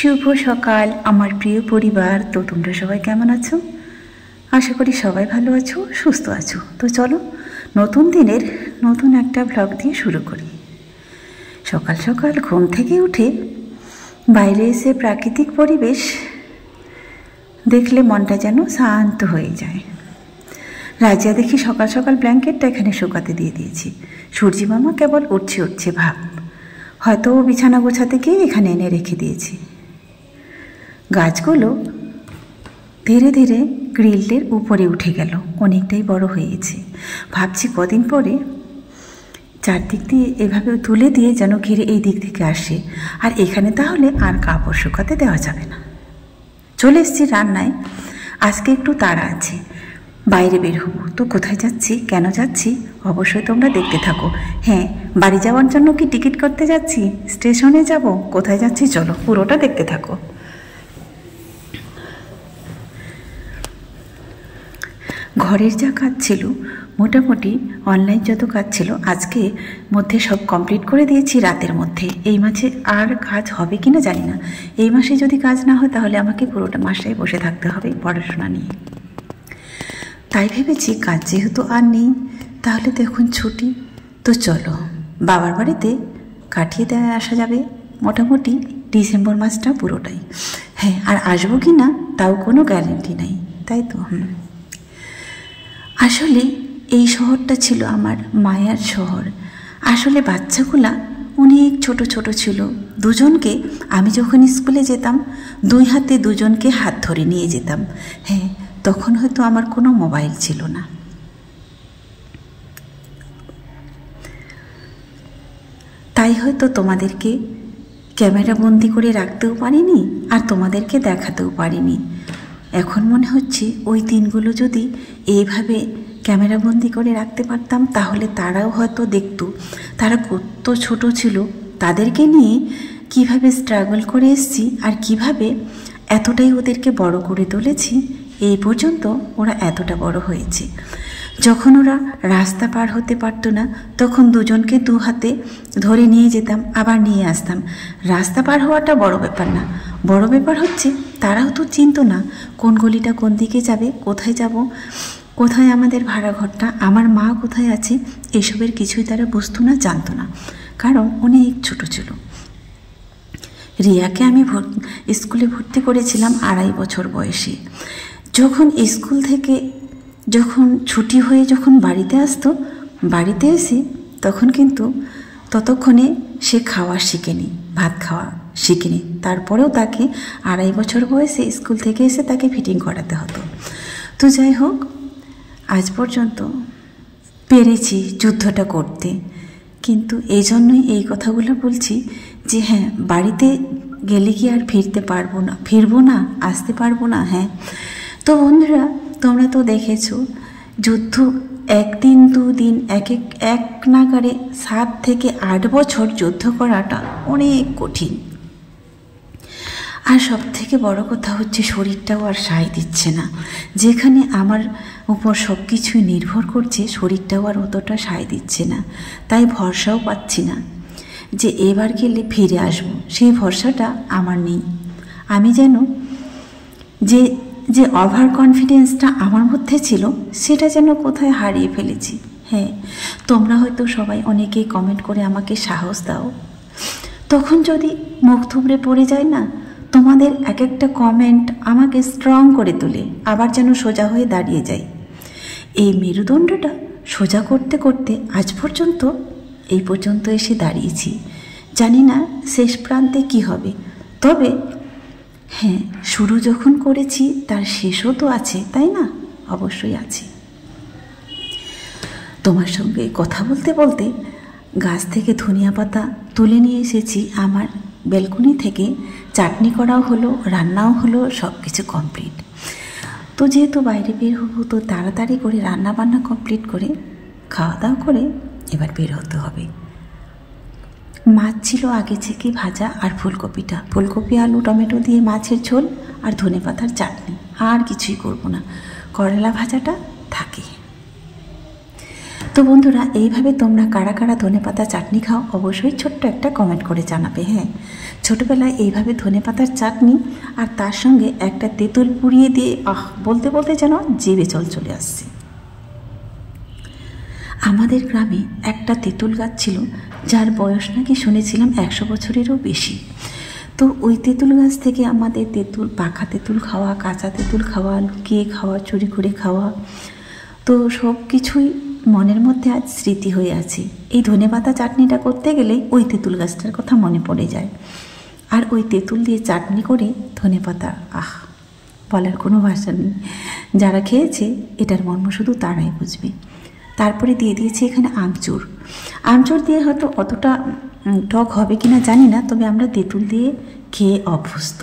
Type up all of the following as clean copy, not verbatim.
শুভ সকাল আমার প্রিয় পরিবার। তো তোমরা সবাই কেমন আছো? আশা করি সবাই ভালো আছো, সুস্থ আছো। তো চলো নতুন দিনের নতুন একটা ব্লগ দিয়ে শুরু করি। সকাল সকাল ঘুম থেকে উঠে বাইরে এসে প্রাকৃতিক পরিবেশ দেখলে মনটা যেন শান্ত হয়ে যায়। রাজিয়া দেখি সকাল সকাল ব্ল্যাঙ্কেটটা এখানে শুকাতে দিয়ে দিয়েছি। সূর্যি মামা কেবল উঠছে ভাব, হয়তো বিছানা গোছাতে গিয়ে এখানে এনে রেখে দিয়েছি। গাছগুলো ধীরে ধীরে গ্রিলের উপরে উঠে গেল, অনেকটাই বড় হয়েছে। ভাবছি কদিন পরে চারদিক দিয়ে এভাবে তুলে দিয়ে যেন ঘিরে এই দিক থেকে আসে, আর এখানে তাহলে আর কাপড় শুকাতে দেওয়া যাবে না। চলে এসেছি রান্নায়। আজকে একটু তাড়া আছে, বাইরে বের হবো। তো কোথায় যাচ্ছি, কেন যাচ্ছি, অবশ্যই তোমরা দেখতে থাকো। হ্যাঁ, বাড়ি যাওয়ার জন্য কি টিকিট করতে যাচ্ছি, স্টেশনে যাব, কোথায় যাচ্ছি চলো পুরোটা দেখতে থাকো। ঘরের যা কাজ ছিল, মোটামুটি অনলাইন যত কাজ ছিল আজকে মধ্যে সব কমপ্লিট করে দিয়েছি রাতের মধ্যে। এই মাসে আর কাজ হবে কি না জানি না। এই মাসে যদি কাজ না হয় তাহলে আমাকে পুরোটা মাসটাই বসে থাকতে হবে পড়াশোনা নিয়ে। তাই ভেবেছি কাজ যেহেতু আর নেই, তাহলে তো এখন ছুটি, তো চলো বাবার বাড়িতে কাটিয়ে দেওয়া আসা যাবে মোটামুটি ডিসেম্বর মাসটা পুরোটাই। হ্যাঁ, আর আসবো কি না তাও কোনো গ্যারেন্টি নাই, তাই তো। আসলে এই শহরটা ছিল আমার মায়ার শহর। আসলে বাচ্চাগুলা অনেক ছোট ছোট ছিল। দুজনকে আমি যখন স্কুলে যেতাম দুই হাতে দুজনকে হাত ধরে নিয়ে যেতাম। হ্যাঁ, তখন হয়তো আমার কোনো মোবাইল ছিল না। তাই হয়তো তোমাদেরকে ক্যামেরা বন্দি করে রাখতেও পারিনি, আর তোমাদেরকে দেখাতেও পারিনি। এখন মনে হচ্ছে ওই দিনগুলো যদি এইভাবে ক্যামেরাবন্দি করে রাখতে পারতাম তাহলে তারাও হয়তো দেখতো তারা কত ছোট ছিল, তাদেরকে নিয়ে কিভাবে স্ট্রাগল করে এসেছি, আর কিভাবে এতটাই ওদেরকে বড় করে তুলেছি। এই পর্যন্ত ওরা এতটা বড় হয়েছে। যখন ওরা রাস্তা পার হতে পারতো না তখন দুজনকে দু হাতে ধরে নিয়ে যেতাম, আবার নিয়ে আসতাম। রাস্তা পার হওয়াটা বড় ব্যাপার না, বড় ব্যাপার হচ্ছে তারাও তো চিনতো না কোন গলিটা কোন দিকে যাবে, কোথায় যাব, কোথায় আমাদের ভাড়া ঘরটা, আমার মা কোথায় আছে, এসবের কিছুই তারা বুঝতো না, জানতো না, কারণ অনেক ছোট ছিল। রিয়াকে আমি স্কুলে ভর্তি করেছিলাম 2.5 বছর বয়সে। যখন স্কুল থেকে যখন ছুটি হয়ে যখন বাড়িতে আসতো, বাড়িতে এসে তখন কিন্তু ততক্ষণে সে খাওয়া শিখেনি, ভাত খাওয়া শিখেনি। তারপরেও তাকে 2.5 বছর বয়সে স্কুল থেকে এসে তাকে ফিটিং করাতে হতো। তো যাই হোক, আজ পর্যন্ত পেরেছি যুদ্ধটা করতে। কিন্তু এই জন্যই এই কথাগুলো বলছি যে হ্যাঁ, বাড়িতে গেলে কি আর ফিরবো না, আসতে পারবো না। হ্যাঁ, তো বন্ধুরা তোমরা তো দেখেছো যুদ্ধ একদিন দুদিন এক নাগারে 7 থেকে 8 বছর যুদ্ধ করাটা অনেক কঠিন। আর সব থেকে বড় কথা হচ্ছে শরীরটাও আর সায় দিচ্ছে না। যেখানে আমার উপর সব কিছুই নির্ভর করছে, শরীরটাও আর অতটা সায় দিচ্ছে না। তাই ভরসাও পাচ্ছি না যে এবার গেলে ফিরে আসব, সেই ভরসাটা আমার নেই। আমি যেন যে ওভার কনফিডেন্সটা আমার মধ্যে ছিল সেটা যেন কোথায় হারিয়ে ফেলেছি। হ্যাঁ, তোমরা হয়তো সবাই অনেকেই কমেন্ট করে আমাকে সাহস দাও। তখন যদি মুখ থুবড়ে পড়ে যায় না, তোমাদের এক একটা কমেন্ট আমাকে স্ট্রং করে তোলে, আবার যেন সোজা হয়ে দাঁড়িয়ে যায়। এই মেরুদণ্ডটা সোজা করতে করতে আজ পর্যন্ত এই পর্যন্ত এসে দাঁড়িয়েছি। জানি না শেষ প্রান্তে কি হবে, তবে হ্যাঁ, শুরু যখন করেছি তার শেষও তো আছে, তাই না? অবশ্যই আছে। তোমার সঙ্গে কথা বলতে বলতে গাছ থেকে ধনিয়া পাতা তুলে নিয়ে এসেছি আমার ব্যালকনি থেকে। চাটনি করাও হলো, রান্নাও হলো, সব কিছু কমপ্লিট। তো যেহেতু বাইরে বের হবো, তো তাড়াতাড়ি করে রান্না বান্না কমপ্লিট করে খাওয়া দাওয়া করে এবার বের হতে হবে। মাছ ছিল আগে থেকে ভাজা, আর ফুলকপি আলু টমেটো দিয়ে মাছের ঝোল আর ধনেপাতার চাটনি, আর কিছুই করব না। করলা ভাজাটা থাকে। তো বন্ধুরা, এইভাবে তোমরা কারা কারা ধনেপাতা চাটনি খাও অবশ্যই ছোট্ট একটা কমেন্ট করে জানাবে। হ্যাঁ, ছোটোবেলায় এইভাবে ধনেপাতার চাটনি আর তার সঙ্গে একটা তেঁতুল পুড়িয়ে দিয়ে বলতে বলতে যেন জিভে জল চলে আসছে। আমাদের গ্রামে একটা তেঁতুল গাছ ছিল, যার বয়স নাকি শুনেছিলাম 100 বছরেরও বেশি। তো ওই তেঁতুল গাছ থেকে আমাদের তেঁতুল, পাকা তেঁতুল খাওয়া, কাঁচা তেঁতুল খাওয়া, লুকিয়ে খাওয়া, চুরি করে খাওয়া, তো সব কিছুই মনের মধ্যে আজ স্মৃতি হয়ে আছে। এই ধনেপাতা চাটনিটা করতে গেলেই ওই তেঁতুল গাছটার কথা মনে পড়ে যায়। আর ওই তেঁতুল দিয়ে চাটনি করে ধনেপাতা, বলার কোনো ভাষা নেই। যারা খেয়েছে এটার মর্ম শুধু তারাই বুঝবে। তারপরে দিয়ে দিয়েছি এখানে আমচুর। আমচুর দিয়ে হয়তো অতটা টক হবে কিনা জানি না, তবে আমরা তেঁতুল দিয়ে খেয়ে অভ্যস্ত।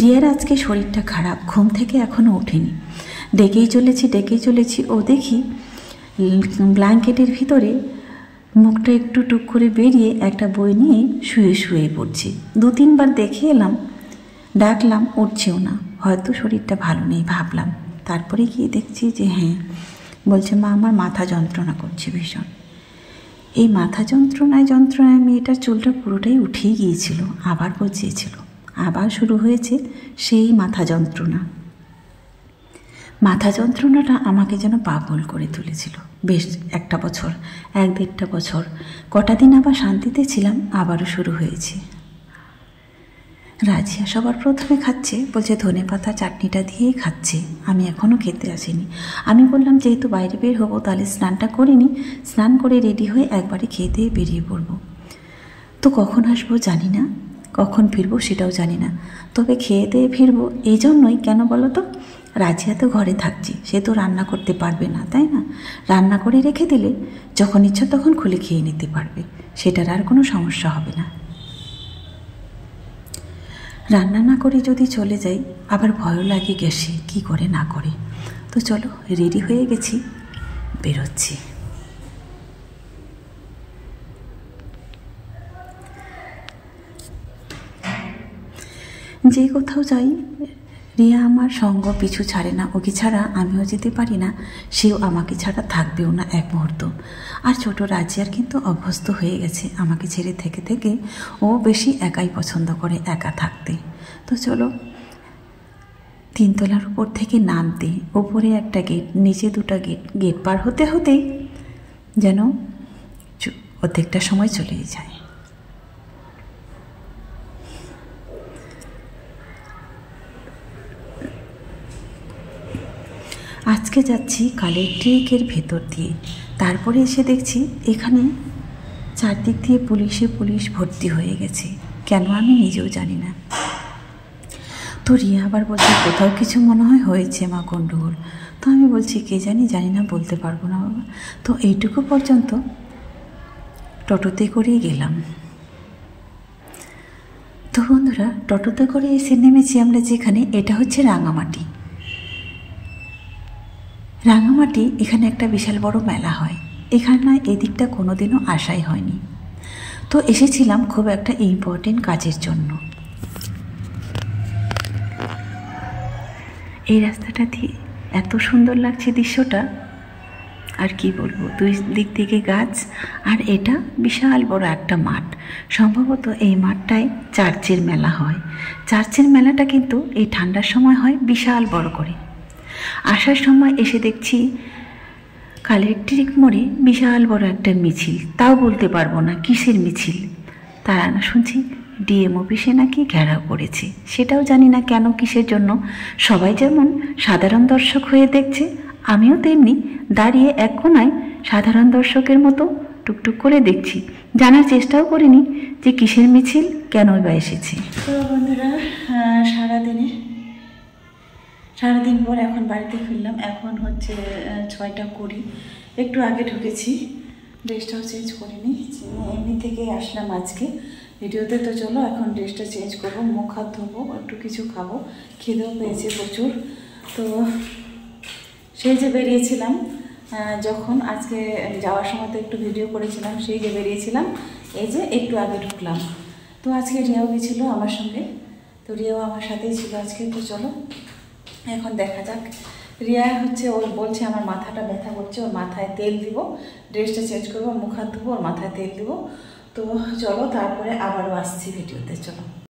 রিয়ার আজকে শরীরটা খারাপ, ঘুম থেকে এখনও ওঠেনি। ডেকেই চলেছি। ও দেখি ব্ল্যাঙ্কেটের ভিতরে মুখটা একটু টুক করে বেরিয়ে একটা বই নিয়ে শুয়ে পড়ছে। 2-3 বার দেখে এলাম, ডাকলাম, উঠছেও না। হয়তো শরীরটা ভালো নেই ভাবলাম। তারপরে গিয়ে দেখছি যে হ্যাঁ, বলছে মা আমার মাথা যন্ত্রণা করছে ভীষণ। এই মাথা যন্ত্রণায় মেয়েটার চুলটা পুরোটাই উঠেই গিয়েছিল, আবার গজিয়েছিল, আবার শুরু হয়েছে সেই মাথা যন্ত্রণা। মাথা যন্ত্রণাটা আমাকে যেন পাগল করে তুলেছিল বেশ 1-1.5 বছর। কটা দিন আবার শান্তিতে ছিলাম, আবারও শুরু হয়েছে। রাজিয়া সবার প্রথমে খাচ্ছে, বলছে ধনেপাতা চাটনিটা দিয়েই খাচ্ছে, আমি এখনও খেতে আসিনি। আমি বললাম যেহেতু বাইরে বের হবো তাহলে স্নানটা করে নিই, স্নান করে রেডি হয়ে একবারে খেয়ে দিয়ে বেরিয়ে পড়বো। তো কখন আসবো জানি না, কখন ফিরবো সেটাও জানি না, তবে খেয়ে দিয়ে ফিরবো। এই জন্যই, কেন বলো তো, রাজিয়া তো ঘরে থাকছে, সে তো রান্না করতে পারবে না, তাই না? রান্না করে রেখে দিলে যখন ইচ্ছা তখন খুলে খেয়ে নিতে পারবে, সেটার আর কোনো সমস্যা হবে না। রান্না না করে যদি চলে যাই আবার ভয়ও লাগে গ্যাসে কি করে না করে। তো চলো, রেডি হয়ে গেছি, বেরোচ্ছি। যে কোথাও যাই, রিয়া আমার সঙ্গ পিছু ছাড়ে না। ওকে ছাড়া আমিও যেতে পারি না, সেও আমাকে ছাড়া থাকবেও না এক মুহূর্ত। আর ছোট রাজিয়ার কিন্তু অভ্যস্ত হয়ে গেছে আমাকে ছেড়ে থেকে ও বেশি একাই পছন্দ করে, একা থাকতে। তো চলো, 3 তলার উপর থেকে নামতে, ওপরে একটা গেট, নিচে 2টা গেট পার হতেই যেন অর্ধেকটা সময় চলেই যায়। আজকে যাচ্ছি কালেক্ট্রেটের ভেতর দিয়ে। তারপরে এসে দেখছি এখানে চারদিক দিয়ে পুলিশ ভর্তি হয়ে গেছে, কেন আমি নিজেও জানি না। তো রিয়া আবার বলছে কোথাও কিছু মনে হয়েছে মা, গণ্ডগোল। তো আমি বলছি কে জানি না, বলতে পারবো না বাবা। তো এইটুকু পর্যন্ত টোটোতে করেই গেলাম। তো বন্ধুরা, টোটোতে করে এসে নেমেছি আমরা যেখানে, এটা হচ্ছে রাঙামাটি। এখানে একটা বিশাল বড় মেলা হয়। এখানে এদিকটা কোনোদিনও আসাই হয়নি। তো এসেছিলাম খুব একটা ইম্পর্টেন্ট কাজের জন্য। এই রাস্তাটা দিয়ে এত সুন্দর লাগছে দৃশ্যটা, আর কি বলবো। 2 দিক থেকে গাছ, আর এটা বিশাল বড় একটা মাঠ। সম্ভবত এই মাঠটায় চার্চের মেলা হয়। চার্চের মেলাটা কিন্তু এই ঠান্ডার সময় হয় বিশাল বড় করে। আসার সময় এসে দেখছি কালেক্ট্রেট মোড়ে বিশাল বড় একটা মিছিল, তাও বলতে পারবো না কিসের মিছিল। তারা না শুনছি ডিএম অফিসে নাকি ঘেরাও করেছে, সেটাও জানি না কেন, কিসের জন্য। সবাই যেমন সাধারণ দর্শক হয়ে দেখছে, আমিও তেমনি দাঁড়িয়ে এক কোনায় সাধারণ দর্শকের মতো টুকটুক করে দেখছি, জানার চেষ্টাও করিনি যে কিসের মিছিল, কেনই বা এসেছে। তো বন্ধুরা, সারাদিন পর এখন বাড়িতে ফিরলাম। এখন হচ্ছে 6:20, একটু আগে ঢুকেছি, ড্রেসটাও চেঞ্জ করিনি, এমনি থেকেই আসলাম আজকে ভিডিওতে। তো চলো এখন ড্রেসটা চেঞ্জ করবো, মুখ হাত ধোবো, একটু কিছু খাবো, খিদেও পেয়েছে প্রচুর। তো সেই যে বেরিয়েছিলাম, যখন আজকে যাওয়ার সময় তো একটু ভিডিও করেছিলাম, সেই যে বেরিয়েছিলাম, এই যে একটু আগে ঢুকলাম। তো আজকে রিয়াও গেছিলো আমার সঙ্গে, তো রিয়াও আমার সাথেই ছিল আজকে। তো চলো এখন দেখা যাক রিয়া হচ্ছে ওর বলছে আমার মাথাটা ব্যথা করছে, ওর মাথায় তেল দিব, ড্রেসটা চেঞ্জ করবো, মুখ হাত ধুবো, ওর মাথায় তেল দিব। তো চলো তারপরে আবারও আসছি ভিডিওতে, চলো।